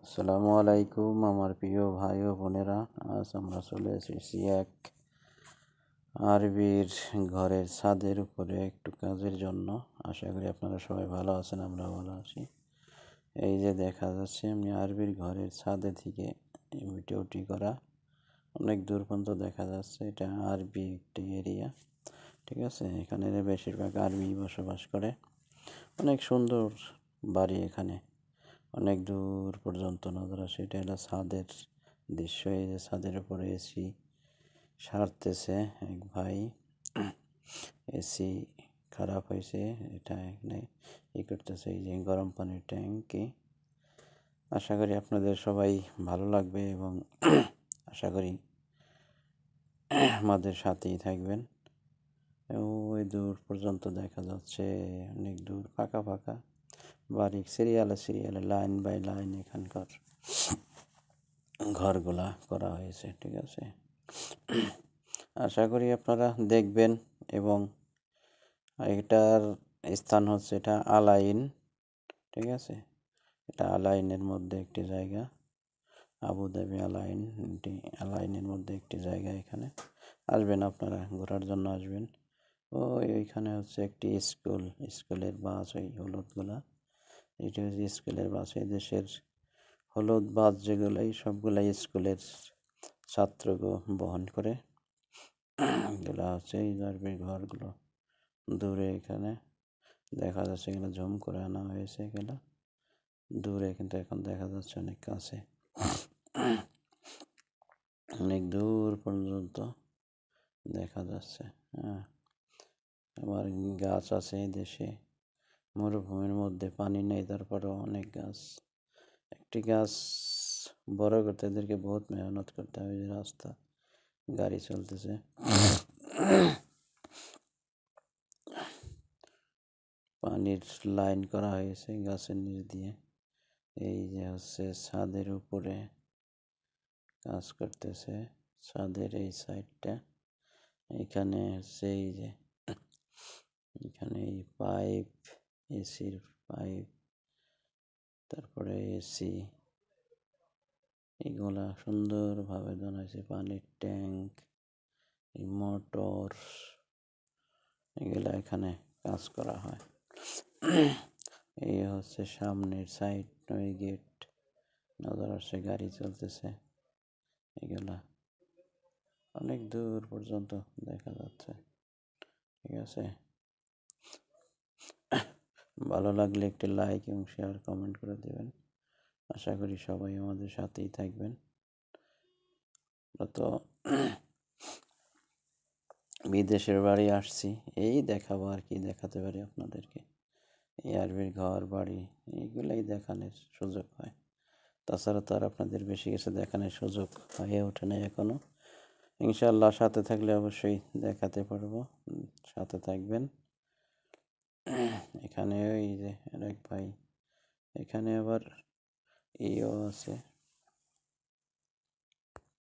আসসালামু আলাইকুম আমার প্রিয় ভাই ও বোনেরা। আজ আমরা চলে এসেছি এক আরবির ঘরের ছাদের উপরে একটু কাজের জন্য। আশা করি আপনারা সবাই ভালো আছেন, আমরা ভালো আছি। এই যে দেখা যাচ্ছে আমি আরবির ঘরের ছাদে থেকে ভিডিওটি করা, অনেক দূর পর্যন্ত দেখা যাচ্ছে। এটা আরবি একটি এরিয়া, ঠিক আছে। এখানে বেশিরভাগ আরবি বসবাস করে। অনেক সুন্দর বাড়ি, এখানে অনেক দূর পর্যন্ত নজর আসে। এটা হলো ছাদের দৃশ্য। এই যে ছাদের উপরে এসি সারতেছে এক ভাই, এসি খারাপ হয়েছে, এটা এখানে করতেছে। এই যে গরম পানির ট্যাঙ্কি। আশা করি আপনাদের সবাই ভালো লাগবে এবং আশা করি আমাদের সাথেই থাকবেন। ওই দূর পর্যন্ত দেখা যাচ্ছে অনেক দূর ফাঁকা ফাঁকা বাড়ি, সিরিয়ালে সিরিয়ালে লাইন বাই লাইন এখানকার ঘরগুলা করা হয়েছে, ঠিক আছে। আশা করি আপনারা দেখবেন। এবং এটার স্থান হচ্ছে এটা আলাইন, ঠিক আছে। এটা আলাইনের মধ্যে একটি জায়গা, আবুধাবি আলাইন, এটি আলাইনের মধ্যে একটি জায়গা। এখানে আসবেন আপনারা, ঘোরার জন্য আসবেন। ওইখানে হচ্ছে একটি স্কুল, স্কুলের বাস, ওই হলুদগুলা, এটি হচ্ছে স্কুলের বাস। এই দেশের হলুদ বাস যেগুলো, এই সবগুলাই স্কুলের ছাত্র বহন করে। এগুলো হচ্ছে এই আরবির ঘরগুলো দূরে এখানে দেখা যাচ্ছে। এগুলো ঝুম করে আনা হয়েছে, এগুলো দূরে, কিন্তু এখন দেখা যাচ্ছে অনেক কাছে, অনেক দূর পর্যন্ত দেখা যাচ্ছে। হ্যাঁ, আবার গাছ আছে এই দেশে, মরুভূমির মধ্যে পানি নেই, তারপরেও অনেক গাছ। একটি গাছ বড় করতে এদেরকে বহুত মেহনত করতে হবে। যে রাস্তা, গাড়ি চলতেছে, পানির লাইন করা হয়েছে গাছের নিচ দিয়ে। এই যে হচ্ছে ছাদের উপরে কাজ করতেছে, ছাদের এই সাইডটা। এখানে হচ্ছে এই যে এখানে এই পাইপ, এসির পাইপ, তারপরে এসি, এগুলা সুন্দরভাবে বানাইছে। পানির ট্যাঙ্ক, এই মোটর, এগুলা এখানে কাজ করা হয়। এই হচ্ছে সামনের সাইড, ওই গেট নজর আসছে, গাড়ি চলতেছে। এগুলা অনেক দূর পর্যন্ত দেখা যাচ্ছে, ঠিক আছে। ভালো লাগলে একটি লাইক এবং শেয়ার, কমেন্ট করে দেবেন। আশা করি সবাই আমাদের সাথেই থাকবেন। তো বিদেশের বাড়ি আসছি, এই দেখাবো আর কি দেখাতে পারি আপনাদেরকে। এই আরবির ঘর বাড়ি, এইগুলাই দেখানোর সুযোগ হয়। তাছাড়া তো আর আপনাদের বেশি কিছু দেখানোর সুযোগ হয়ে ওঠে না এখনো। ইনশাআল্লাহ সাথে থাকলে অবশ্যই দেখাতে পারবো, সাথে থাকবেন। এখানে ওই যে আরেক ভাই, এখানে আবার ইও আছে,